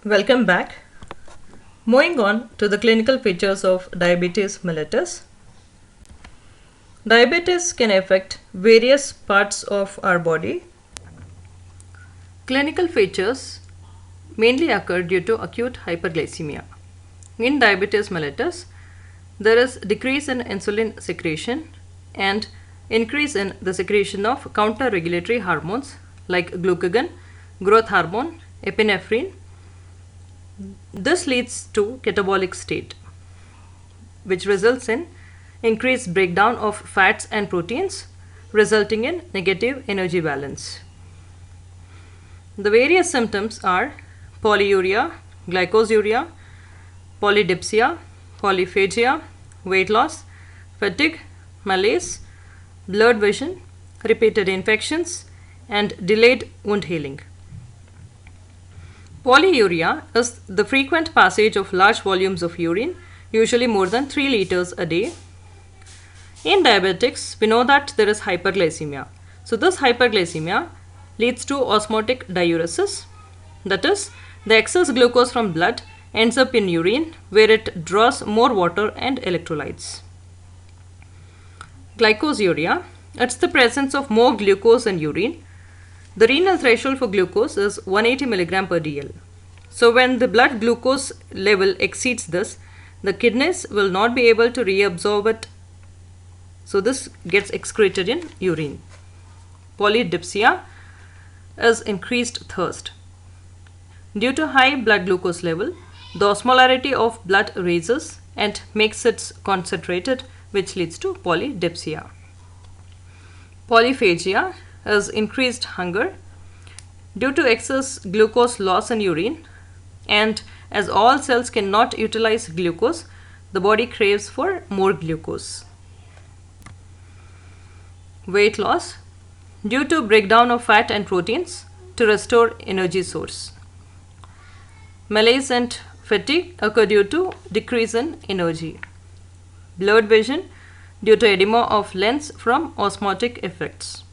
Welcome back. Moving on to the clinical features of diabetes mellitus. Diabetes can affect various parts of our body. Clinical features mainly occur due to acute hyperglycemia. In diabetes mellitus, there is decrease in insulin secretion and increase in the secretion of counter-regulatory hormones like glucagon, growth hormone, epinephrine. This leads to catabolic state, which results in increased breakdown of fats and proteins, resulting in negative energy balance. The various symptoms are polyuria, glycosuria, polydipsia, polyphagia, weight loss, fatigue, malaise, blurred vision, repeated infections, and delayed wound healing. Polyuria is the frequent passage of large volumes of urine, usually more than 3 liters a day. In diabetics, we know that there is hyperglycemia. So this hyperglycemia leads to osmotic diuresis, that is, the excess glucose from blood ends up in urine where it draws more water and electrolytes. Glycosuria, it's the presence of more glucose in urine. The renal threshold for glucose is 180 mg per dl. So when the blood glucose level exceeds this, the kidneys will not be able to reabsorb it. So this gets excreted in urine. Polydipsia is increased thirst. Due to high blood glucose level, the osmolarity of blood raises and makes it concentrated, which leads to polydipsia. Polyphagia is increased hunger. Due to excess glucose loss in urine, and as all cells cannot utilize glucose, the body craves for more glucose. Weight loss, due to breakdown of fat and proteins to restore energy source. Malaise and fatigue occur due to decrease in energy. Blurred vision, due to edema of lens from osmotic effects.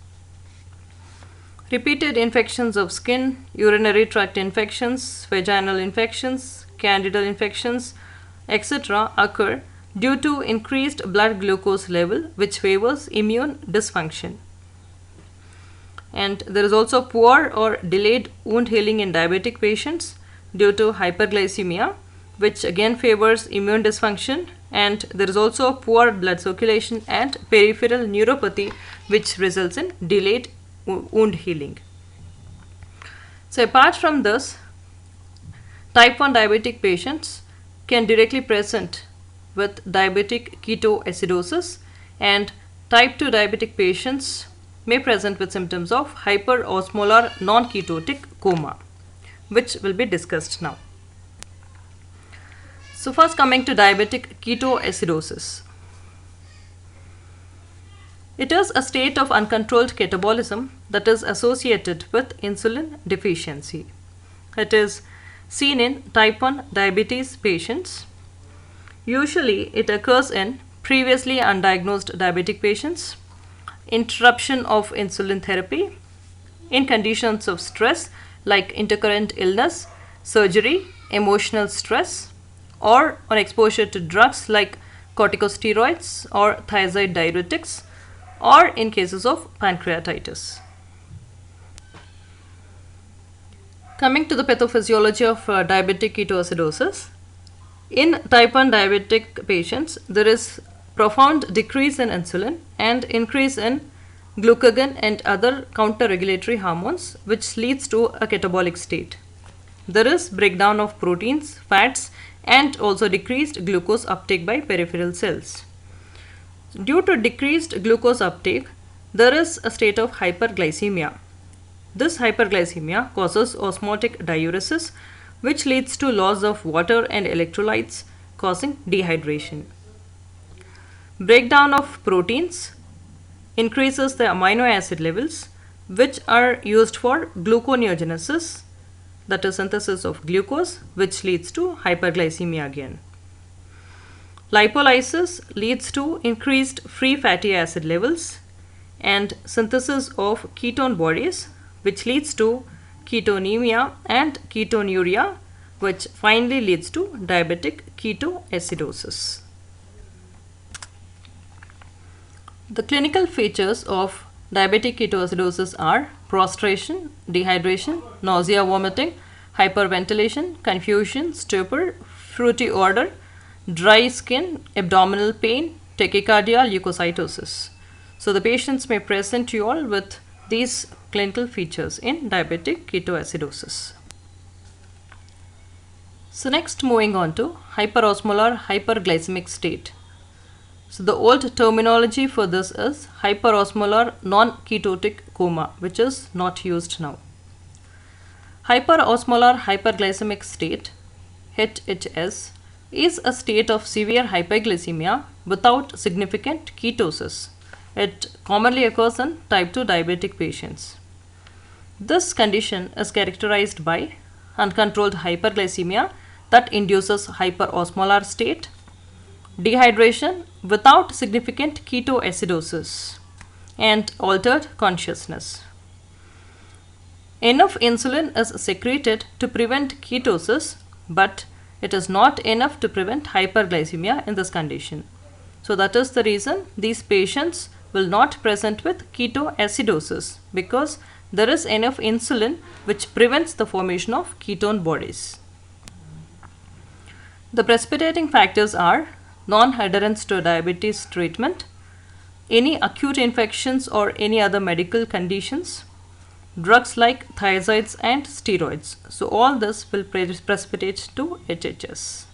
Repeated infections of skin, urinary tract infections, vaginal infections, candidal infections, etc. occur due to increased blood glucose level, which favors immune dysfunction. And there is also poor or delayed wound healing in diabetic patients due to hyperglycemia, which again favors immune dysfunction, and there is also poor blood circulation and peripheral neuropathy, which results in delayed wound healing. So apart from this, type 1 diabetic patients can directly present with diabetic ketoacidosis, and type 2 diabetic patients may present with symptoms of hyperosmolar non-ketotic coma, which will be discussed now. So first, coming to diabetic ketoacidosis. It is a state of uncontrolled catabolism that is associated with insulin deficiency. It is seen in type 1 diabetes patients. Usually it occurs in previously undiagnosed diabetic patients, interruption of insulin therapy, in conditions of stress like intercurrent illness, surgery, emotional stress, or on exposure to drugs like corticosteroids or thiazide diuretics, or in cases of pancreatitis. Coming to the pathophysiology of diabetic ketoacidosis. In type 1 diabetic patients, there is profound decrease in insulin and increase in glucagon and other counter-regulatory hormones, which leads to a catabolic state. There is breakdown of proteins, fats, and also decreased glucose uptake by peripheral cells. Due to decreased glucose uptake, there is a state of hyperglycemia. This hyperglycemia causes osmotic diuresis, which leads to loss of water and electrolytes, causing dehydration. Breakdown of proteins increases the amino acid levels, which are used for gluconeogenesis, that is synthesis of glucose, which leads to hyperglycemia again. Lipolysis leads to increased free fatty acid levels and synthesis of ketone bodies, which leads to ketonemia and ketonuria, which finally leads to diabetic ketoacidosis. The clinical features of diabetic ketoacidosis are prostration, dehydration, nausea, vomiting, hyperventilation, confusion, stupor, fruity odor, dry skin, abdominal pain, tachycardia, leukocytosis. So the patients may present you all with these clinical features in diabetic ketoacidosis. So next, moving on to hyperosmolar hyperglycemic state. So the old terminology for this is hyperosmolar non-ketotic coma, which is not used now. Hyperosmolar hyperglycemic state, HHS, is a state of severe hyperglycemia without significant ketosis. It commonly occurs in type 2 diabetic patients. This condition is characterized by uncontrolled hyperglycemia that induces hyperosmolar state, dehydration without significant ketoacidosis, and altered consciousness. Enough insulin is secreted to prevent ketosis, but it is not enough to prevent hyperglycemia in this condition. So that is the reason these patients will not present with ketoacidosis, because there is enough insulin which prevents the formation of ketone bodies. The precipitating factors are non-adherence to diabetes treatment, any acute infections or any other medical conditions, drugs like thiazides and steroids. So all this will precipitate to HHS.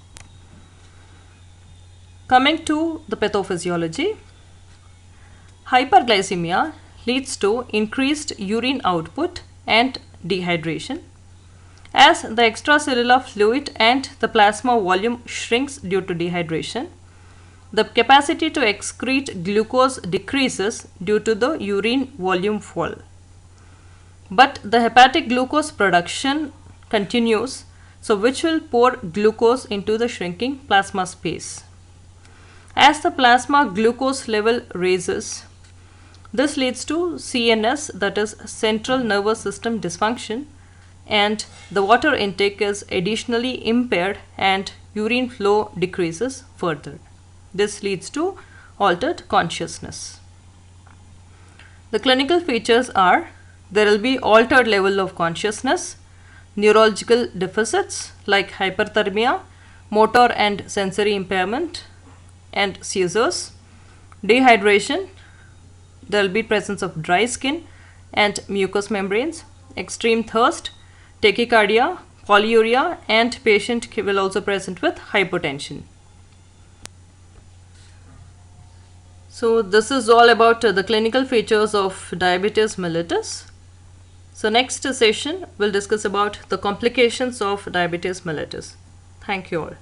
Coming to the pathophysiology, hyperglycemia leads to increased urine output and dehydration. As the extracellular fluid and the plasma volume shrinks due to dehydration, the capacity to excrete glucose decreases due to the urine volume fall. But the hepatic glucose production continues, so which will pour glucose into the shrinking plasma space. As the plasma glucose level raises, this leads to CNS, that is central nervous system dysfunction, and the water intake is additionally impaired and urine flow decreases further. This leads to altered consciousness. The clinical features are there will be altered level of consciousness, neurological deficits like hyperthermia, motor and sensory impairment, and seizures, dehydration, there will be presence of dry skin and mucous membranes, extreme thirst, tachycardia, polyuria, and patient will also present with hypotension. So this is all about the clinical features of diabetes mellitus. So next session we'll discuss about the complications of diabetes mellitus. Thank you all.